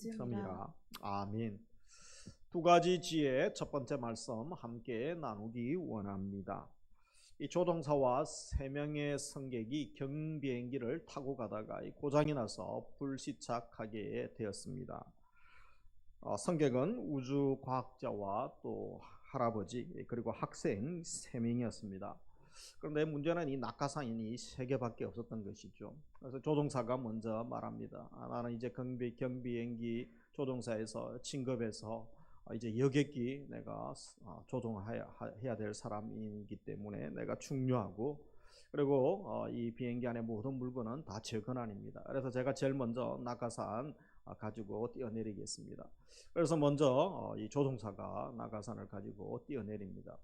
믿습니다. 믿습니다. 아멘. 두 가지 지혜, 첫 번째 말씀 함께 나누기 원합니다. 이 조종사와 세 명의 승객이 경비행기를 타고 가다가 고장이 나서 불시착하게 되었습니다. 승객은 우주과학자와 또 할아버지 그리고 학생 3명이었습니다. 그런데 문제는 이 낙하산이 3개밖에 없었던 것이죠. 그래서 조종사가 먼저 말합니다. 나는 이제 경비행기 조종사에서 진급해서 이제 여객기 내가 조종해야 될 사람이기 때문에 내가 중요하고, 그리고 이 비행기 안에 모든 물건은 다 제 권한입니다. 그래서 제가 제일 먼저 낙하산 가지고 뛰어내리겠습니다. 그래서 먼저 이 조종사가 낙하산을 가지고 뛰어내립니다.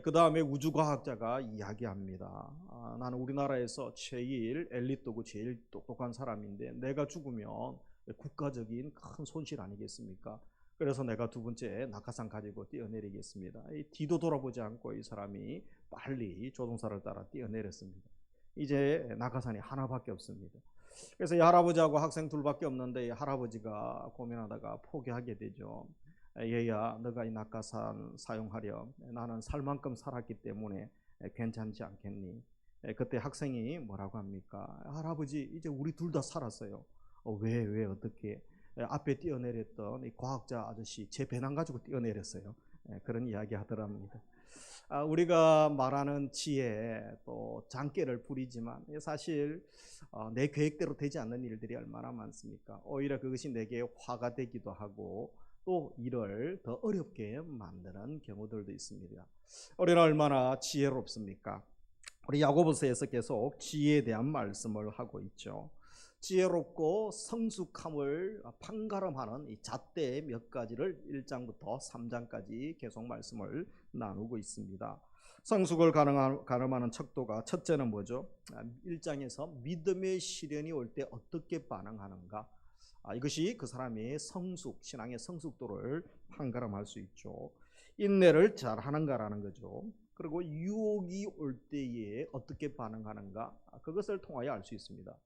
그 다음에 우주과학자가 이야기합니다. 나는 우리나라에서 제일 엘리트고 제일 똑똑한 사람인데 내가 죽으면 국가적인 큰 손실 아니겠습니까? 그래서 내가 두 번째 낙하산 가지고 뛰어내리겠습니다. 뒤도 돌아보지 않고 이 사람이 빨리 조종사를 따라 뛰어내렸습니다. 이제 낙하산이 하나밖에 없습니다. 그래서 이 할아버지하고 학생 둘밖에 없는데 이 할아버지가 고민하다가 포기하게 되죠. 얘야, 너가 이 낙하산 사용하렴. 나는 살 만큼 살았기 때문에 괜찮지 않겠니? 그때 학생이 뭐라고 합니까? 할아버지, 이제 우리 둘 다 살았어요. 왜 어떻게? 앞에 뛰어내렸던 이 과학자 아저씨 제 배낭 가지고 뛰어내렸어요. 그런 이야기 하더랍니다. 우리가 말하는 지혜 또 장깨를 부리지만 사실 내 계획대로 되지 않는 일들이 얼마나 많습니까? 오히려 그것이 내게 화가 되기도 하고 또 일을 더 어렵게 만드는 경우들도 있습니다. 우리는 얼마나 지혜롭습니까? 우리 야고보서에서 계속 지혜에 대한 말씀을 하고 있죠. 지혜롭고 성숙함을 판가름하는 이 잣대 몇 가지를 1장부터 3장까지 계속 말씀을 나누고 있습니다. 성숙을 가름하는 척도가 첫째는 뭐죠? 1장에서 믿음의 시련이 올 때 어떻게 반응하는가? 이것이 그 사람의 신앙의 성숙도를 판가름할 수 있죠. 인내를 잘 하는가라는 거죠. 그리고 유혹이 올 때에 어떻게 반응하는가, 그것을 통하여 알 수 있습니다.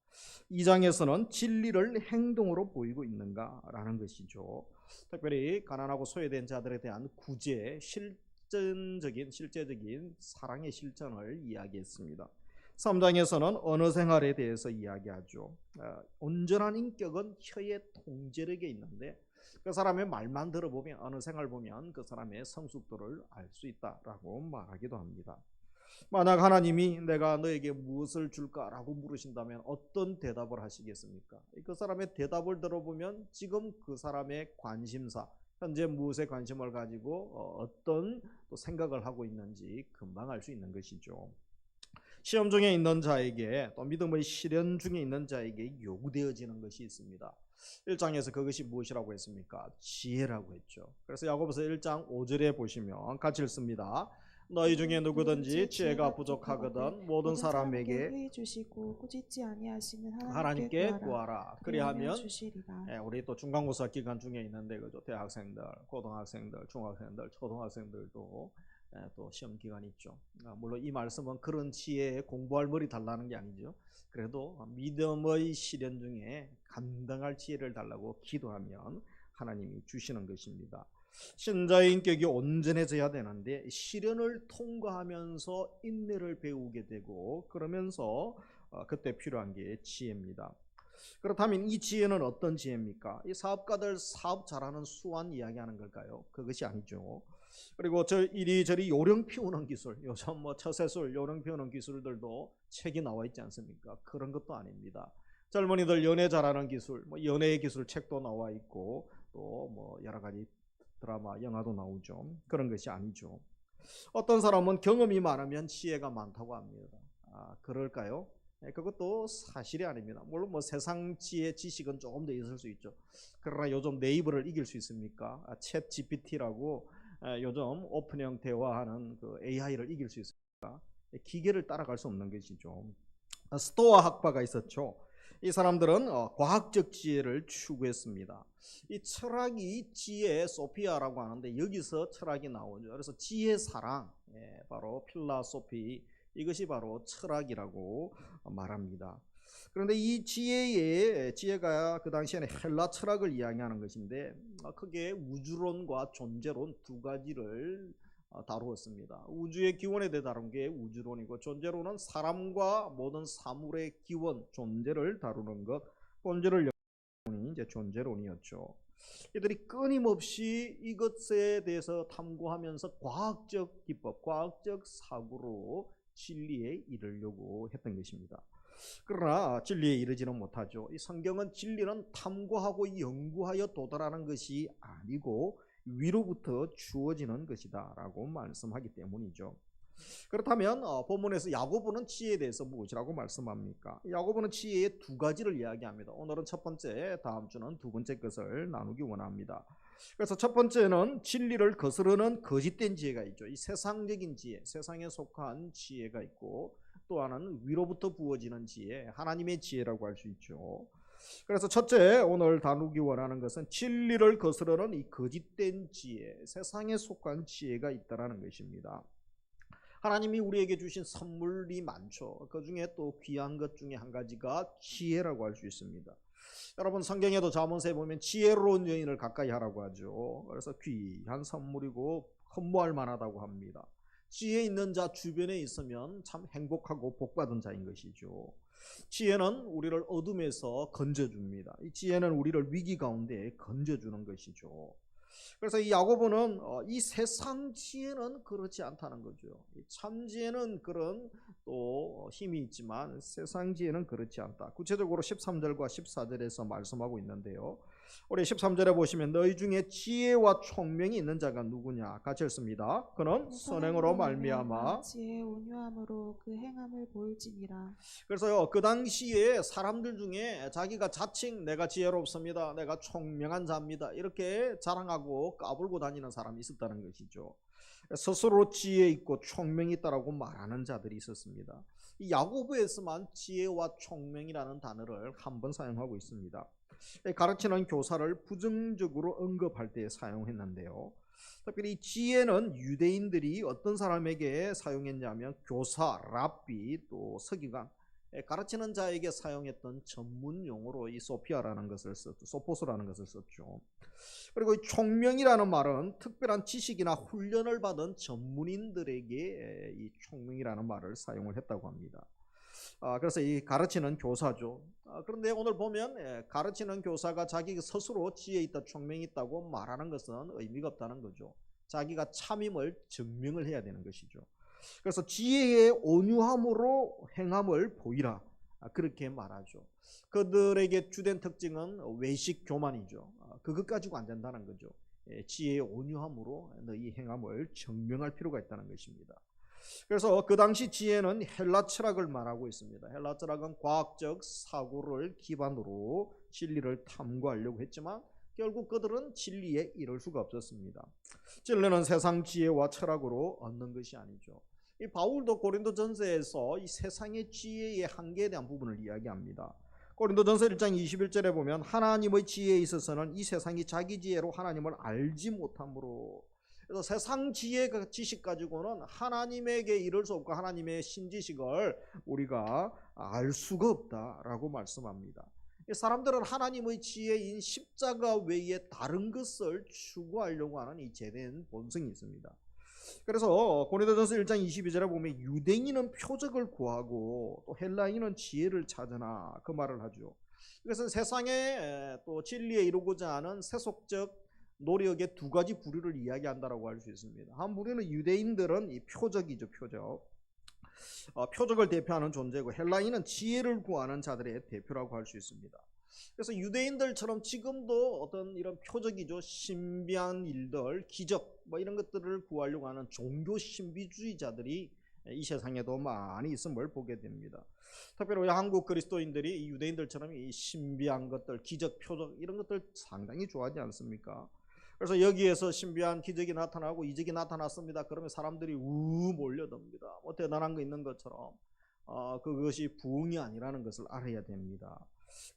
2장에서는 진리를 행동으로 보이고 있는가라는 것이죠. 특별히 가난하고 소외된 자들에 대한 구제, 실제적인 사랑의 실천을 이야기했습니다. 3장에서는 언어 생활에 대해서 이야기하죠. 온전한 인격은 혀의 통제력에 있는데 그 사람의 말만 들어보면, 어느 생활 보면 그 사람의 성숙도를 알 수 있다라고 말하기도 합니다. 만약 하나님이 내가 너에게 무엇을 줄까라고 물으신다면 어떤 대답을 하시겠습니까? 그 사람의 대답을 들어보면 지금 그 사람의 관심사, 현재 무엇에 관심을 가지고 어떤 또 생각을 하고 있는지 금방 알 수 있는 것이죠. 시험 중에 있는 자에게 또 믿음의 시련 중에 있는 자에게 요구되어지는 것이 있습니다. 1장에서 그것이 무엇이라고 했습니까? 지혜라고 했죠. 그래서 야고보서 1장 5절에 보시면 같이 읽습니다. 너희 중에 누구든지 지혜가 부족하거든 모든 사람에게 회의 주시고 꾸짖지 아니하시는 하나님께 구하라. 그리하면 주시리라. 우리 또 중간고사 기간 중에 있는데 그죠? 대학생들, 고등학생들, 중학생들, 초등학생들도 또 시험 기간이 있죠. 물론 이 말씀은 그런 지혜에 공부할 머리 달라는 게 아니죠. 그래도 믿음의 시련 중에 감당할 지혜를 달라고 기도하면 하나님이 주시는 것입니다. 신자의 인격이 온전해져야 되는데 시련을 통과하면서 인내를 배우게 되고, 그러면서 그때 필요한 게 지혜입니다. 그렇다면 이 지혜는 어떤 지혜입니까? 이 사업가들 사업 잘하는 수완 이야기하는 걸까요? 그것이 아니죠. 그리고 이리저리 요령 피우는 기술, 요즘 처세술, 요령 피우는 기술들도 책이 나와 있지 않습니까? 그런 것도 아닙니다. 젊은이들 연애 잘하는 기술, 연애의 기술 책도 나와 있고 또 여러 가지 드라마, 영화도 나오죠. 그런 것이 아니죠. 어떤 사람은 경험이 많으면 지혜가 많다고 합니다. 그럴까요? 그것도 사실이 아닙니다. 물론 세상 지혜 지식은 조금 더 있을 수 있죠. 그러나 요즘 네이버를 이길 수 있습니까? 챗 GPT라고 요즘 오픈형 대화하는 그 AI를 이길 수 있습니까? 기계를 따라갈 수 없는 것이죠. 스토아 학파가 있었죠. 이 사람들은 과학적 지혜를 추구했습니다. 이 철학이 지혜 소피아라고 하는데 여기서 철학이 나오죠. 그래서 지혜 사랑, 바로 필라소피, 이것이 바로 철학이라고 말합니다. 그런데 이 지혜가 그 당시에는 헬라 철학을 이야기하는 것인데 크게 우주론과 존재론 두 가지를 다루었습니다. 우주의 기원에 대해 다룬 게 우주론이고, 존재론은 사람과 모든 사물의 기원, 존재를 다루는 것, 본질을 연구하는 이제 존재론이었죠. 이들이 끊임없이 이것에 대해서 탐구하면서 과학적 기법, 과학적 사고로 진리에 이르려고 했던 것입니다. 그러나 진리에 이르지는 못하죠. 이 성경은 진리는 탐구하고 연구하여 도달하는 것이 아니고 위로부터 주어지는 것이다 라고 말씀하기 때문이죠. 그렇다면 본문에서 야고보는 지혜에 대해서 무엇이라고 말씀합니까? 야고보는 지혜의 두 가지를 이야기합니다. 오늘은 첫 번째, 다음 주는 두 번째 것을 나누기 원합니다. 그래서 첫 번째는 진리를 거스르는 거짓된 지혜가 있죠. 이 세상적인 지혜, 세상에 속한 지혜가 있고, 또 하나는 위로부터 부어지는 지혜, 하나님의 지혜라고 할 수 있죠. 그래서 첫째, 오늘 다루기 원하는 것은 진리를 거스르는 이 거짓된 지혜, 세상에 속한 지혜가 있다는 것입니다. 하나님이 우리에게 주신 선물이 많죠. 그 중에 또 귀한 것 중에 한 가지가 지혜라고 할 수 있습니다. 여러분, 성경에도 잠언서에 보면 지혜로운 여인을 가까이 하라고 하죠. 그래서 귀한 선물이고 헌모할 만하다고 합니다. 지혜 있는 자 주변에 있으면 참 행복하고 복받은 자인 것이죠. 지혜는 우리를 어둠에서 건져줍니다. 이 지혜는 우리를 위기 가운데 건져주는 것이죠. 그래서 이 야고보는 이 세상 지혜는 그렇지 않다는 거죠. 참 지혜는 그런 또 힘이 있지만 세상 지혜는 그렇지 않다. 구체적으로 13절과 14절에서 말씀하고 있는데요. 우리 13절에 보시면 너희 중에 지혜와 총명이 있는 자가 누구냐 같이 읽습니다. 그는 선행으로 말미암아 지혜의 온유함으로 그 행함을 보일지니라. 그래서요, 그 당시에 사람들 중에 자기가 자칭 내가 지혜롭습니다, 내가 총명한 자입니다 이렇게 자랑하고 까불고 다니는 사람이 있었다는 것이죠. 스스로 지혜 있고 총명이 있다라고 말하는 자들이 있었습니다. 이 야고보에서만 지혜와 총명이라는 단어를 한 번 사용하고 있습니다. 가르치는 교사를 부정적으로 언급할 때 사용했는데요. 특별히 지혜는 유대인들이 어떤 사람에게 사용했냐면 교사, 랍비, 또 서기관, 가르치는 자에게 사용했던 전문 용어로 이 소피아라는 것을 썼죠. 소포스라는 것을 썼죠. 그리고 이 총명이라는 말은 특별한 지식이나 훈련을 받은 전문인들에게 이 총명이라는 말을 사용을 했다고 합니다. 그래서 이 가르치는 교사죠. 그런데 오늘 보면 가르치는 교사가 자기 스스로 지혜 있다, 총명이 있다고 말하는 것은 의미가 없다는 거죠. 자기가 참임을 증명을 해야 되는 것이죠. 그래서 지혜의 온유함으로 행함을 보이라 그렇게 말하죠. 그들에게 주된 특징은 외식 교만이죠. 그것 가지고 안 된다는 거죠. 지혜의 온유함으로 너희 행함을 증명할 필요가 있다는 것입니다. 그래서 그 당시 지혜는 헬라 철학을 말하고 있습니다. 헬라 철학은 과학적 사고를 기반으로 진리를 탐구하려고 했지만 결국 그들은 진리에 이를 수가 없었습니다. 진리는 세상 지혜와 철학으로 얻는 것이 아니죠. 이 바울도 고린도전서에서 이 세상의 지혜의 한계에 대한 부분을 이야기합니다. 고린도전서 1장 21절에 보면 하나님의 지혜에 있어서는 이 세상이 자기 지혜로 하나님을 알지 못함으로, 그래서 세상 지혜가 지식 가지고는 하나님에게 이를 수 없고 하나님의 신지식을 우리가 알 수가 없다라고 말씀합니다. 사람들은 하나님의 지혜인 십자가 외에 다른 것을 추구하려고 하는 이 죄된 본성이 있습니다. 그래서 고린도전서 1장 22절에 보면 유대인은 표적을 구하고 또 헬라인은 지혜를 찾으나 그 말을 하죠. 이것은 세상에 또 진리에 이루고자 하는 세속적 노력의 두 가지 부류를 이야기한다라고 할 수 있습니다. 한 부류는 유대인들은 이 표적이죠, 표적. 표적을 대표하는 존재고, 헬라인은 지혜를 구하는 자들의 대표라고 할 수 있습니다. 그래서 유대인들처럼 지금도 어떤 이런 표적이죠, 신비한 일들, 기적 뭐 이런 것들을 구하려고 하는 종교 신비주의자들이 이 세상에도 많이 있음을 보게 됩니다. 특별히 우리 한국 그리스도인들이 이 유대인들처럼 이 신비한 것들, 기적, 표적 이런 것들 상당히 좋아하지 않습니까? 그래서 여기에서 신비한 기적이 나타나고 이적이 나타났습니다. 그러면 사람들이 몰려듭니다. 뭐 대단한 거 있는 것처럼 그것이 부흥이 아니라는 것을 알아야 됩니다.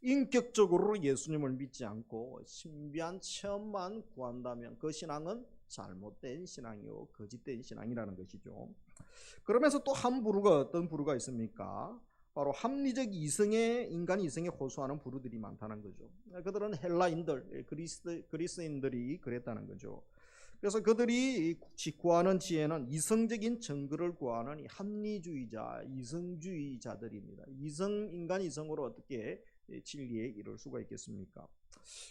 인격적으로 예수님을 믿지 않고 신비한 체험만 구한다면 그 신앙은 잘못된 신앙이요 거짓된 신앙이라는 것이죠. 그러면서 또 한 부류가 어떤 부류가 있습니까? 바로 합리적 인간 이성에 호소하는 부류들이 많다는 거죠. 그들은 헬라인들, 그리스인들이 그랬다는 거죠. 그래서 그들이 구하는 지혜는 이성적인 증거를 구하는 합리주의자, 이성주의자들입니다. 인간 이성으로 어떻게 진리에 이룰 수가 있겠습니까?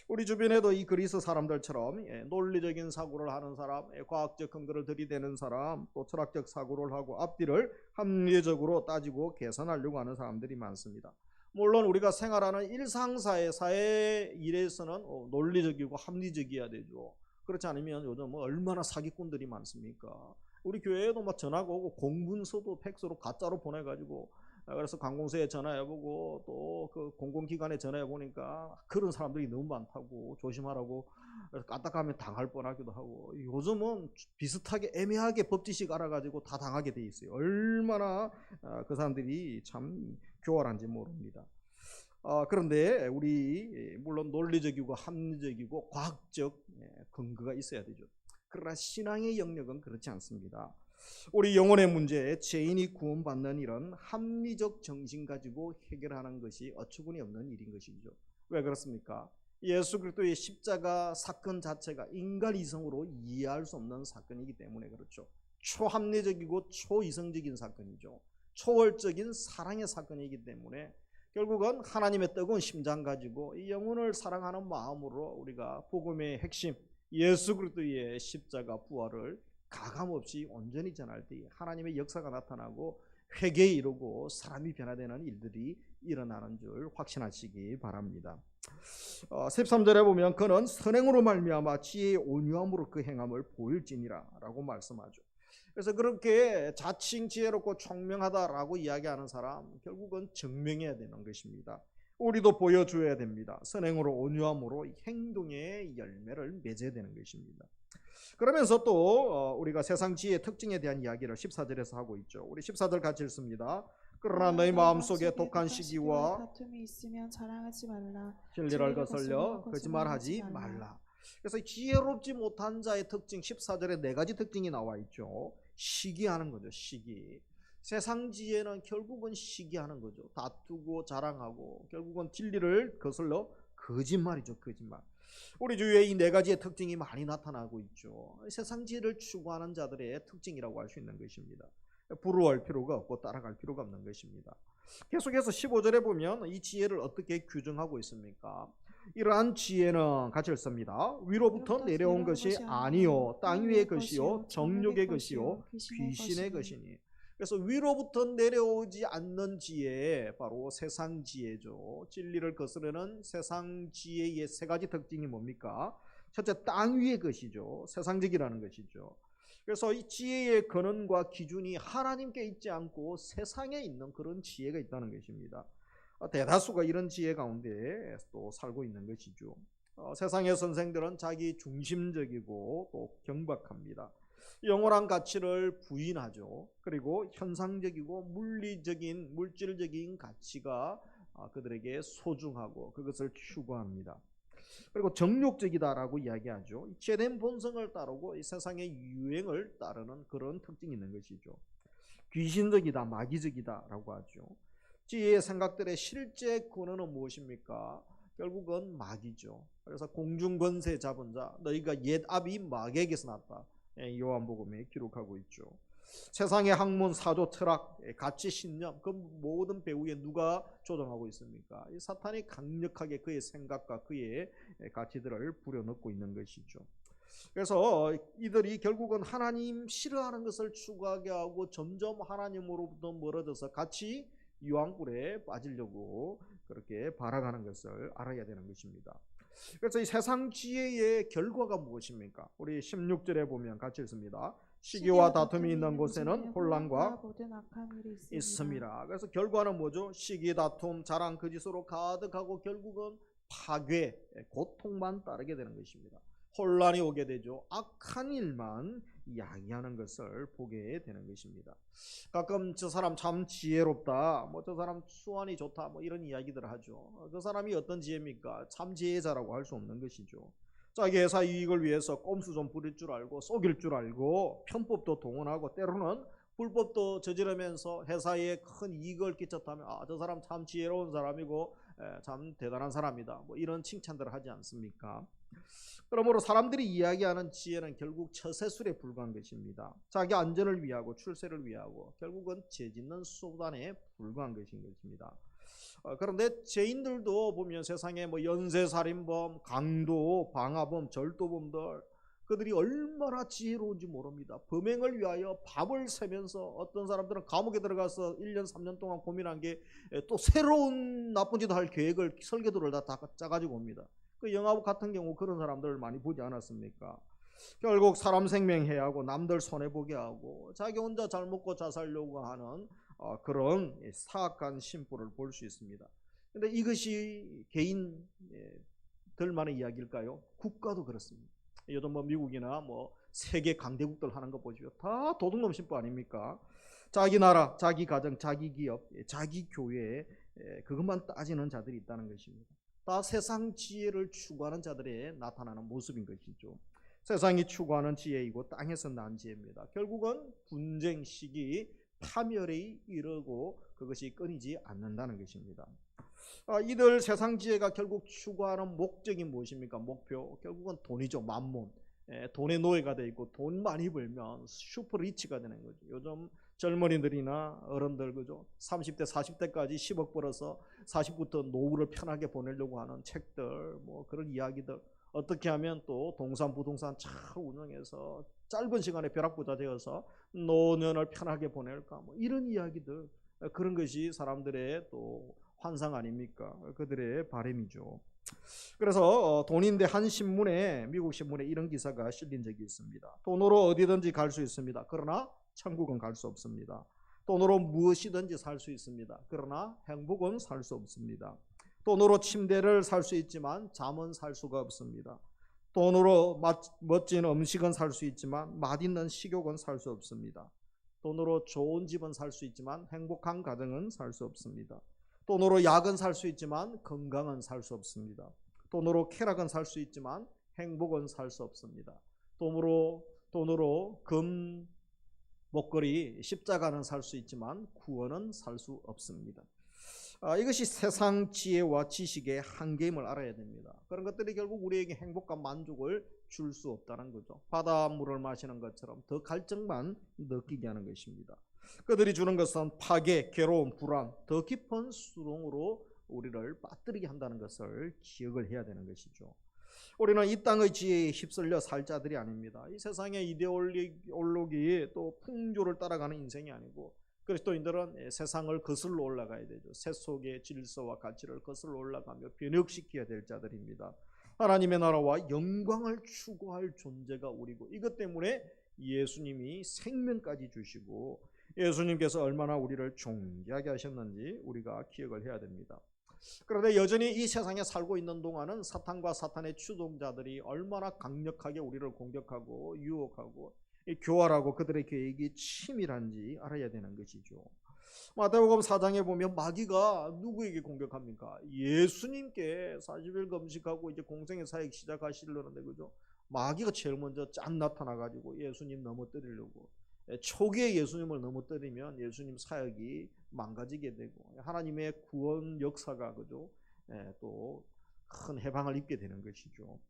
우리 주변에도 이 그리스 사람들처럼 논리적인 사고를 하는 사람, 과학적 근거를 들이대는 사람, 또 철학적 사고를 하고 앞뒤를 합리적으로 따지고 계산하려고 하는 사람들이 많습니다. 물론 우리가 생활하는 일상사회, 사회 일에서는 논리적이고 합리적이어야 되죠. 그렇지 않으면 요즘 얼마나 사기꾼들이 많습니까? 우리 교회에도 막 전화가 오고 공문서도 팩스로 가짜로 보내가지고, 그래서 관공서에 전화해보고 또 그 공공기관에 전화해보니까 그런 사람들이 너무 많다고 조심하라고, 까딱하면 당할 뻔하기도 하고. 요즘은 비슷하게 애매하게 법지식 알아가지고 다 당하게 돼 있어요. 얼마나 그 사람들이 참 교활한지 모릅니다. 그런데 우리 물론 논리적이고 합리적이고 과학적 근거가 있어야 되죠. 그러나 신앙의 영역은 그렇지 않습니다. 우리 영혼의 문제에 죄인이 구원받는 일은 합리적 정신 가지고 해결하는 것이 어처구니 없는 일인 것이죠. 왜 그렇습니까? 예수 그리스도의 십자가 사건 자체가 인간 이성으로 이해할 수 없는 사건이기 때문에 그렇죠. 초합리적이고 초이성적인 사건이죠. 초월적인 사랑의 사건이기 때문에 결국은 하나님의 뜨거운 심장 가지고 이 영혼을 사랑하는 마음으로 우리가 복음의 핵심 예수 그리스도의 십자가 부활을 가감없이 온전히 전할 때 하나님의 역사가 나타나고 회개에 이르고 사람이 변화되는 일들이 일어나는 줄 확신하시기 바랍니다. 13절에 보면 그는 선행으로 말미암아 지혜의 온유함으로 그 행함을 보일지니라 라고 말씀하죠. 그래서 그렇게 자칭 지혜롭고 총명하다라고 이야기하는 사람 결국은 증명해야 되는 것입니다. 우리도 보여줘야 됩니다. 선행으로 온유함으로 행동의 열매를 맺어야 되는 것입니다. 그러면서 또 우리가 세상 지혜의 특징에 대한 이야기를 14절에서 하고 있죠. 우리 14절 같이 읽습니다. 그러나 너희 마음속에 독한 시기와 다툼이 있으면 자랑하지 말라. 진리를 거슬려 거짓말하지 말라. 그래서 지혜롭지 못한 자의 특징 14절에 네 가지 특징이 나와 있죠. 시기하는 거죠. 시기. 세상 지혜는 결국은 시기하는 거죠. 다투고 자랑하고 결국은 진리를 거슬러 거짓말이죠. 거짓말. 우리 주위에 이 네 가지의 특징이 많이 나타나고 있죠. 세상 지혜를 추구하는 자들의 특징이라고 할 수 있는 것입니다. 부러워할 필요가 없고 따라갈 필요가 없는 것입니다. 계속해서 15절에 보면 이 지혜를 어떻게 규정하고 있습니까? 이러한 지혜는 같이 읽습니다. 위로부터 내려온 것이 아니요 땅 위의 것이요 정욕의 것이요 귀신의 것이니. 그래서 위로부터 내려오지 않는 지혜, 바로 세상 지혜죠. 진리를 거스르는 세상 지혜의 세 가지 특징이 뭡니까? 첫째, 땅 위의 것이죠. 세상적이라는 것이죠. 그래서 이 지혜의 근원과 기준이 하나님께 있지 않고 세상에 있는 그런 지혜가 있다는 것입니다. 대다수가 이런 지혜 가운데 또 살고 있는 것이죠. 세상의 선생들은 자기 중심적이고 또 경박합니다. 영원한 가치를 부인하죠. 그리고 현상적이고 물질적인 가치가 그들에게 소중하고 그것을 추구합니다. 그리고 정욕적이다라고 이야기하죠. 죄된 본성을 따르고 이 세상의 유행을 따르는 그런 특징이 있는 것이죠. 귀신적이다, 마귀적이다라고 하죠. 지혜의 생각들의 실제 근원은 무엇입니까? 결국은 마귀죠. 그래서 공중권세 잡은 자, 너희가 옛 아비 마귀에게서 났다. 요한복음에 기록하고 있죠. 세상의 학문, 사조, 철학, 가치, 신념, 그 모든 배후에 누가 조정하고 있습니까? 이 사탄이 강력하게 그의 생각과 그의 가치들을 부려넣고 있는 것이죠. 그래서 이들이 결국은 하나님 싫어하는 것을 추구하게 하고 점점 하나님으로부터 멀어져서 같이 유황불에 빠지려고 그렇게 발악하는 것을 알아야 되는 것입니다. 그래서 이 세상 지혜의 결과가 무엇입니까? 우리 16절에 보면 같이 읽습니다. 시기와 다툼이 있는 곳에는 혼란과 모든 악한 일이 있습니다. 그래서 결과는 뭐죠? 시기, 다툼, 자랑, 거짓으로 가득하고 결국은 파괴, 고통만 따르게 되는 것입니다. 혼란이 오게 되죠. 악한 일만 이야기하는 것을 보게 되는 것입니다. 가끔 저 사람 참 지혜롭다, 저 사람 수완이 좋다, 이런 이야기들을 하죠. 그 사람이 어떤 지혜입니까? 참 지혜자라고 할 수 없는 것이죠. 자기 회사 이익을 위해서 꼼수 좀 부릴 줄 알고 속일 줄 알고 편법도 동원하고 때로는 불법도 저지르면서 회사에 큰 이익을 끼쳤다면 저 사람 참 지혜로운 사람이고 참 대단한 사람이다. 뭐 이런 칭찬들을 하지 않습니까? 그러므로 사람들이 이야기하는 지혜는 결국 처세술에 불과한 것입니다. 자기 안전을 위하고 출세를 위하고 결국은 죄 짓는 수단에 불과한 것인 것입니다. 그런데 죄인들도 보면 세상에 뭐 연쇄살인범, 강도, 방화범, 절도범들 그들이 얼마나 지혜로운지 모릅니다. 범행을 위하여 밤을 새면서 어떤 사람들은 감옥에 들어가서 1년 3년 동안 고민한 게 또 새로운 나쁜 짓을 할 계획을 설계도를 다 짜가지고 옵니다. 그 영화 같은 경우 그런 사람들을 많이 보지 않았습니까? 결국 사람 생명 해하고 남들 손해보게 하고 자기 혼자 잘 먹고 잘 살려고 하는 그런 사악한 심보를 볼 수 있습니다. 그런데 이것이 개인들만의 이야기일까요? 국가도 그렇습니다. 요즘 뭐 미국이나 뭐 세계 강대국들 하는 거 보시면 다 도둑놈 심보 아닙니까? 자기 나라, 자기 가정, 자기 기업, 자기 교회 그것만 따지는 자들이 있다는 것입니다. 다 세상 지혜를 추구하는 자들의 나타나는 모습인 것이죠. 세상이 추구하는 지혜이고 땅에서 난 지혜입니다. 결국은 분쟁, 시기, 파멸에 이르고 그것이 끊이지 않는다는 것입니다. 이들 세상 지혜가 결국 추구하는 목적이 무엇입니까? 목표, 결국은 돈이죠. 만몬. 돈의 노예가 돼 있고 돈 많이 벌면 슈퍼 리치가 되는 거죠. 요즘 젊은이들이나 어른들 그죠? 30대 40대까지 10억 벌어서 40부터 노후를 편하게 보내려고 하는 책들 뭐 그런 이야기들 어떻게 하면 또 동산 부동산 잘 운영해서 짧은 시간에 벼락부자 되어서 노년을 편하게 보낼까 뭐 이런 이야기들 그런 것이 사람들의 또 환상 아닙니까? 그들의 바람이죠. 그래서 돈인데 한 신문에 미국 신문에 이런 기사가 실린 적이 있습니다. 돈으로 어디든지 갈 수 있습니다. 그러나 천국은 갈 수 없습니다. 돈으로 무엇이든지 살 수 있습니다. 그러나 행복은 살 수 없습니다. 돈으로 침대를 살 수 있지만 잠은 살 수가 없습니다. 돈으로 멋진 음식은 살 수 있지만 맛있는 식욕은 살 수 없습니다. 돈으로 좋은 집은 살 수 있지만 행복한 가정은 살 수 없습니다. 돈으로 약은 살 수 있지만 건강은 살 수 없습니다. 돈으로 쾌락은 살 수 있지만 행복은 살 수 없습니다. 돈으로 금, 목걸이, 십자가는 살 수 있지만 구원은 살 수 없습니다. 이것이 세상 지혜와 지식의 한계임을 알아야 됩니다. 그런 것들이 결국 우리에게 행복과 만족을 줄 수 없다는 거죠. 바닷물을 마시는 것처럼 더 갈증만 느끼게 하는 것입니다. 그들이 주는 것은 파괴, 괴로움, 불안, 더 깊은 수렁으로 우리를 빠뜨리게 한다는 것을 기억을 해야 되는 것이죠. 우리는 이 땅의 지혜에 휩쓸려 살 자들이 아닙니다. 이 세상의 이데올로기 또 풍조를 따라가는 인생이 아니고 그리스도인들은 세상을 거슬러 올라가야 되죠. 세속의 질서와 가치를 거슬러 올라가며 변혁시켜야 될 자들입니다. 하나님의 나라와 영광을 추구할 존재가 우리고 이것 때문에 예수님이 생명까지 주시고 예수님께서 얼마나 우리를 존귀하게 하셨는지 우리가 기억을 해야 됩니다. 그런데 여전히 이 세상에 살고 있는 동안은 사탄과 사탄의 추종자들이 얼마나 강력하게 우리를 공격하고 유혹하고 교활하고 그들의 계획이 치밀한지 알아야 되는 것이죠. 마태복음 4장에 보면 마귀가 누구에게 공격합니까? 예수님께 40일 금식하고 이제 공생의 사역 시작하시려는데 그죠? 마귀가 제일 먼저 짠 나타나가지고 예수님 넘어뜨리려고 초기에 예수님을 넘어뜨리면 예수님 사역이 망가지게 되고 하나님의 구원 역사가 그죠? 또 큰 해방을 입게 되는 것이죠.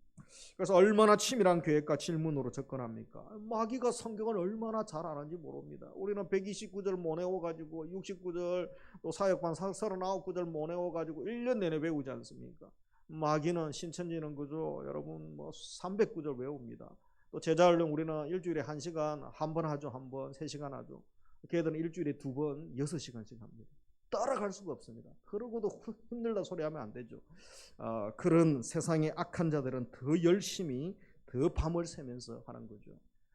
그래서 얼마나 치밀한 계획과 질문으로 접근합니까? 마귀가 성경을 얼마나 잘 아는지 모릅니다. 우리는 129절 못 외워가지고 69절 또 사역반 39구절 못 외워가지고 1년 내내 외우지 않습니까? 마귀는 신천지는 그죠? 여러분 뭐 300구절 외웁니다. 또 제자훈련 우리는 일주일에 1시간 한 번 하죠. 한 번 3시간 하죠. 걔들은 일주일에 2번 6시간씩 합니다. 따라갈 수가 없습니다. 그러고도 힘들다 소리하면 안 되죠. 그런 세상의 악한 자들은 더 열심히 더 밤을 새면서 하는 거죠.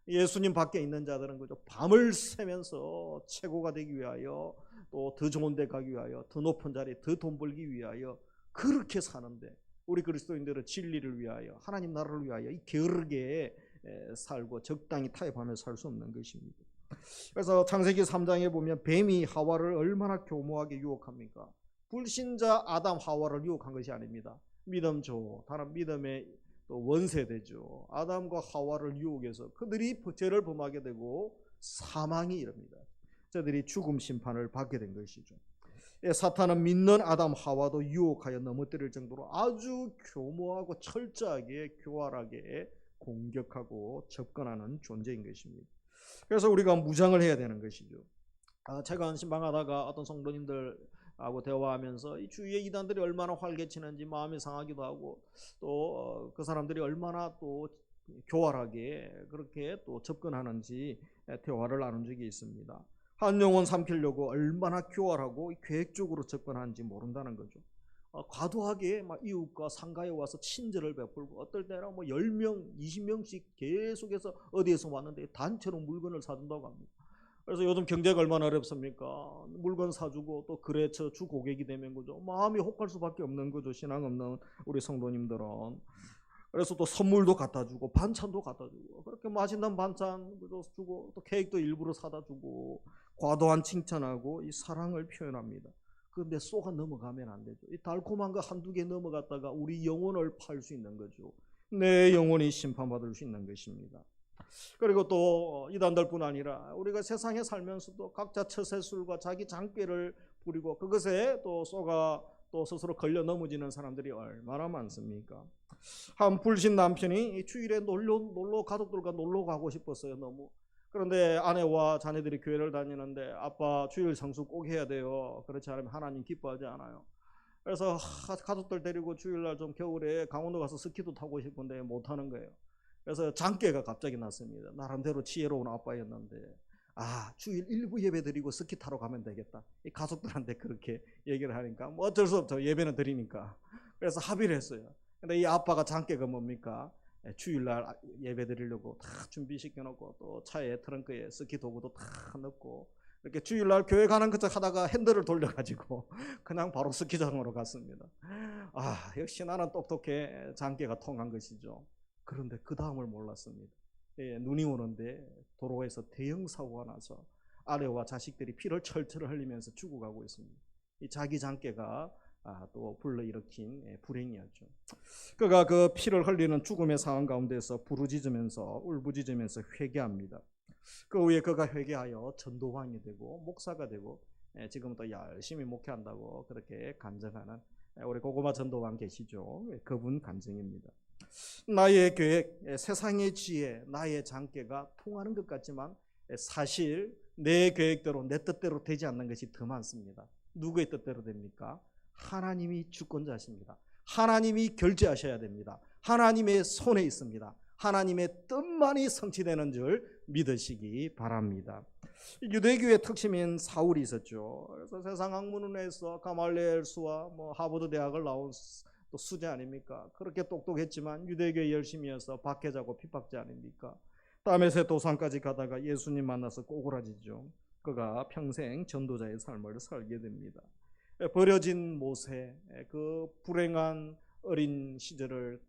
예수님 밖에 있는 자들은 그죠? 밤을 새면서 최고가 되기 위하여 또 더 좋은 데 가기 위하여 더 높은 자리에 더 돈 벌기 위하여 그렇게 사는데 우리 그리스도인들은 진리를 위하여 하나님 나라를 위하여 이 게으르게 살고 적당히 타협하며 살 수 없는 것입니다. 그래서 창세기 3장에 보면 뱀이 하와를 얼마나 교모하게 유혹합니까? 불신자 아담 하와를 유혹한 것이 아닙니다. 믿음조 다른 믿음의 또 원세대죠. 아담과 하와를 유혹해서 그들이 죄를 범하게 되고 사망이 이릅니다. 저들이 죽음 심판을 받게 된 것이죠. 사탄은 믿는 아담 하와도 유혹하여 넘어뜨릴 정도로 아주 교모하고 철저하게 교활하게 공격하고 접근하는 존재인 것입니다. 그래서 우리가 무장을 해야 되는 것이죠. 제가 신방하다가 어떤 성도님들하고 대화하면서 이 주위의 이단들이 얼마나 활개치는지 마음이 상하기도 하고 또 그 사람들이 얼마나 또 교활하게 그렇게 또 접근하는지 대화를 나눈 적이 있습니다. 한 영혼 삼키려고 얼마나 교활하고 계획적으로 접근하는지 모른다는 거죠. 과도하게 막 이웃과 상가에 와서 친절을 베풀고 어떨 때는 뭐 10명, 20명씩 계속해서 어디에서 왔는데 단체로 물건을 사준다고 합니다. 그래서 요즘 경제가 얼마나 어렵습니까? 물건 사주고 또 거래처 주 고객이 되면 거죠. 마음이 혹할 수밖에 없는 거죠. 신앙 없는 우리 성도님들은. 그래서 또 선물도 갖다 주고 반찬도 갖다 주고 그렇게 맛있는 반찬 주고 또 케이크도 일부러 사다 주고 과도한 칭찬하고 이 사랑을 표현합니다. 그런데 쏘가 넘어가면 안 되죠. 이 달콤한 거 한두 개 넘어갔다가 우리 영혼을 팔 수 있는 거죠. 내 영혼이 심판받을 수 있는 것입니다. 그리고 또 이단들뿐 아니라 우리가 세상에 살면서도 각자 처세술과 자기 장꾀를 부리고 그것에 또 쏘가 또 스스로 걸려 넘어지는 사람들이 얼마나 많습니까? 한 불신 남편이 주일에 놀러 가족들과 놀러 가고 싶었어요. 너무. 그런데 아내와 자녀들이 교회를 다니는데 아빠 주일 성수 꼭 해야 돼요. 그렇지 않으면 하나님 기뻐하지 않아요. 그래서 가족들 데리고 주일날 좀 겨울에 강원도 가서 스키도 타고 싶은데 못 하는 거예요. 그래서 장깨가 갑자기 났습니다. 나름대로 지혜로운 아빠였는데 주일 일부 예배 드리고 스키 타러 가면 되겠다. 이 가족들한테 그렇게 얘기를 하니까 뭐 어쩔 수 없죠. 예배는 드리니까. 그래서 합의를 했어요. 근데 이 아빠가 장깨가 뭡니까? 주일날 예배 드리려고 다 준비시켜 놓고 또 차에 트렁크에 스키 도구도 다 넣고 이렇게 주일날 교회 가는 것 하다가 핸들을 돌려가지고 그냥 바로 스키장으로 갔습니다. 역시 나는 똑똑해. 장깨가 통한 것이죠. 그런데 그 다음을 몰랐습니다. 눈이 오는데 도로에서 대형 사고가 나서 아내와 자식들이 피를 철철 흘리면서 죽어가고 있습니다. 이 자기 장깨가 또 불러일으킨 불행이었죠. 그가 그 피를 흘리는 죽음의 상황 가운데서 부르짖으면서 울부짖으면서 회개합니다. 그 후에 그가 회개하여 전도왕이 되고 목사가 되고 지금도 열심히 목회한다고 그렇게 간증하는 우리 고구마 전도왕 계시죠. 그분 간증입니다. 나의 계획, 세상의 지혜, 나의 장깨가 통하는 것 같지만 사실 내 계획대로 내 뜻대로 되지 않는 것이 더 많습니다. 누구의 뜻대로 됩니까? 하나님이 주권자십니다. 하나님이 결제하셔야 됩니다. 하나님의 손에 있습니다. 하나님의 뜻만이 성취되는 줄 믿으시기 바랍니다. 유대교의 특심인 사울이 있었죠. 그래서 세상 학문에서 가말리엘 수와 하버드 대학을 나온 또 수제 아닙니까? 그렇게 똑똑했지만 유대교에 열심히해서 박해자고 핍박자 아닙니까? 다메섹 도상까지 가다가 예수님 만나서 꼬꾸라지죠. 그가 평생 전도자의 삶을 살게 됩니다. 버려진 모세, 그 불행한 어린 시절을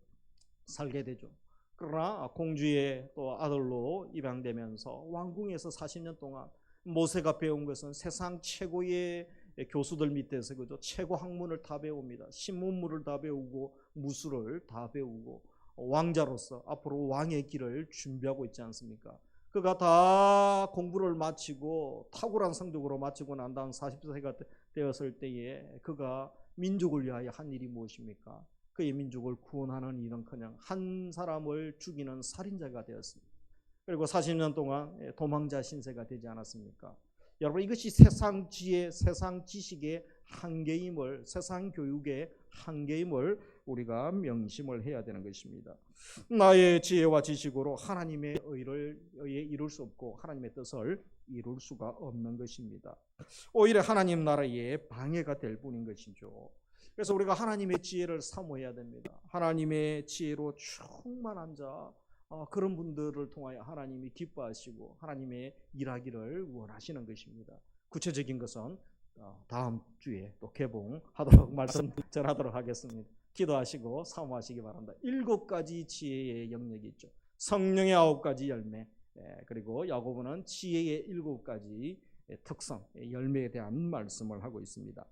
살게 되죠. 그러나 공주의 또 아들로 입양되면서 왕궁에서 40년 동안 모세가 배운 것은 세상 최고의 교수들 밑에서 그죠, 최고 학문을 다 배웁니다. 신문물을 다 배우고 무술을 다 배우고 왕자로서 앞으로 왕의 길을 준비하고 있지 않습니까? 그가 다 공부를 마치고 탁월한 성적으로 마치고 난 다음 40세가 되었을 때에 그가 민족을 위하여 한 일이 무엇입니까? 그의 민족을 구원하는 일은커녕 한 사람을 죽이는 살인자가 되었습니다. 그리고 40년 동안 도망자 신세가 되지 않았습니까? 여러분, 이것이 세상 지혜, 세상 지식의 한계임을, 세상 교육의 한계임을 우리가 명심을 해야 되는 것입니다. 나의 지혜와 지식으로 하나님의 의에 이룰 수 없고 하나님의 뜻을 이룰 수가 없는 것입니다. 오히려 하나님 나라의 방해가 될 뿐인 것이죠. 그래서 우리가 하나님의 지혜를 사모해야 됩니다. 하나님의 지혜로 충만한 자, 그런 분들을 통하여 하나님이 기뻐하시고 하나님의 일하기를 원하시는 것입니다. 구체적인 것은 다음 주에 또 개봉하도록 말씀 전하도록 하겠습니다. 기도하시고 사모하시기 바랍니다. 7가지 지혜의 영역이 있죠. 성령의 9가지 열매, 그리고 야고보는 지혜의 7가지 특성, 열매에 대한 말씀을 하고 있습니다.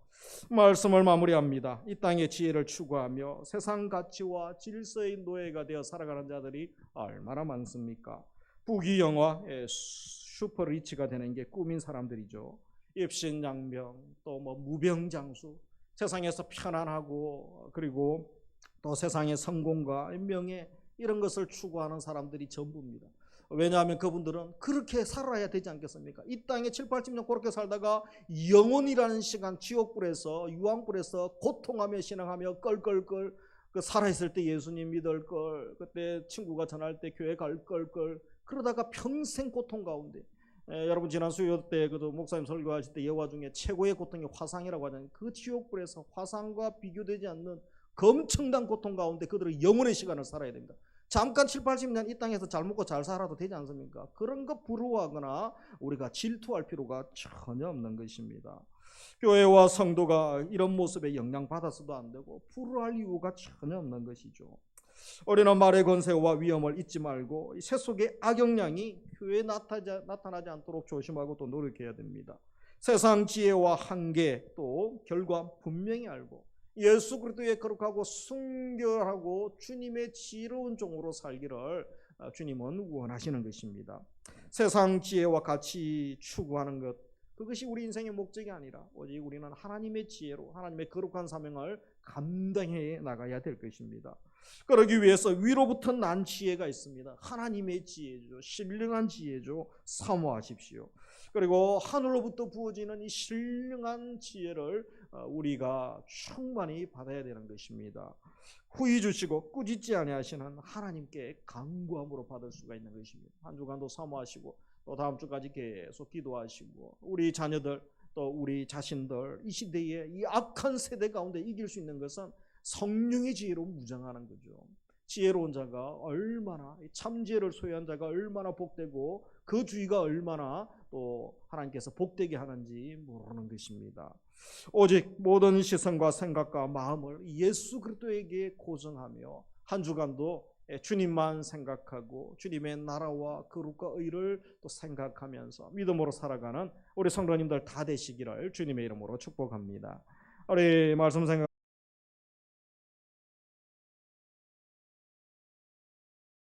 말씀을 마무리합니다. 이 땅의 지혜를 추구하며 세상 가치와 질서의 노예가 되어 살아가는 자들이 얼마나 많습니까? 부귀영화, 슈퍼 리치가 되는 게 꿈인 사람들이죠. 입신양명, 또 뭐 무병장수, 세상에서 편안하고 그리고 또 세상의 성공과 명예 이런 것을 추구하는 사람들이 전부입니다. 왜냐하면 그분들은 그렇게 살아야 되지 않겠습니까? 이 땅에 7, 80년 그렇게 살다가 영원이라는 시간 지옥불에서 유황불에서 고통하며 신앙하며 껄껄껄 그 살아있을 때 예수님 믿을 걸, 그때 친구가 전할 때 교회 갈 걸 그러다가 평생 고통 가운데 여러분 지난 수요 때 그도 목사님 설교하실 때 여호와 중에 최고의 고통이 화상이라고 하잖아요. 그 지옥불에서 화상과 비교되지 않는 엄청난 고통 가운데 그들은 영원의 시간을 살아야 됩니다. 잠깐 7, 80년 이 땅에서 잘 먹고 잘 살아도 되지 않습니까? 그런 거 부러워하거나 우리가 질투할 필요가 전혀 없는 것입니다. 교회와 성도가 이런 모습에 영향받아서도 안 되고 부러워할 이유가 전혀 없는 것이죠. 우리는 말의 권세와 위험을 잊지 말고 세속의 악영향이 교회에 나타나지 않도록 조심하고 또 노력해야 됩니다. 세상 지혜와 한계 또 결과 분명히 알고 예수 그리스도의 거룩하고 순결하고 주님의 지혜로운 종으로 살기를 주님은 원하시는 것입니다. 세상 지혜와 같이 추구하는 것 그것이 우리 인생의 목적이 아니라 오직 우리는 하나님의 지혜로 하나님의 거룩한 사명을 감당해 나가야 될 것입니다. 그러기 위해서 위로부터 난 지혜가 있습니다. 하나님의 지혜죠. 신령한 지혜죠. 사모하십시오. 그리고 하늘로부터 부어지는 이 신령한 지혜를 우리가 충만히 받아야 되는 것입니다. 후히 주시고 꾸짖지 아니하시는 하나님께 간구함으로 받을 수가 있는 것입니다. 한 주간도 사모하시고 또 다음 주까지 계속 기도하시고 우리 자녀들 또 우리 자신들 이 시대에 이 악한 세대 가운데 이길 수 있는 것은 성령의 지혜로 무장하는 거죠. 지혜로운 자가 얼마나 참 지혜를 소유한 자가 얼마나 복되고 그 주의가 얼마나 또 하나님께서 복되게 하는지 모르는 것입니다. 오직 모든 시선과 생각과 마음을 예수 그리스도에게 고정하며 한 주간도 주님만 생각하고 주님의 나라와 거룩과 의를 또 생각하면서 믿음으로 살아가는 우리 성도님들 다 되시기를 주님의 이름으로 축복합니다. 우리 말씀 생각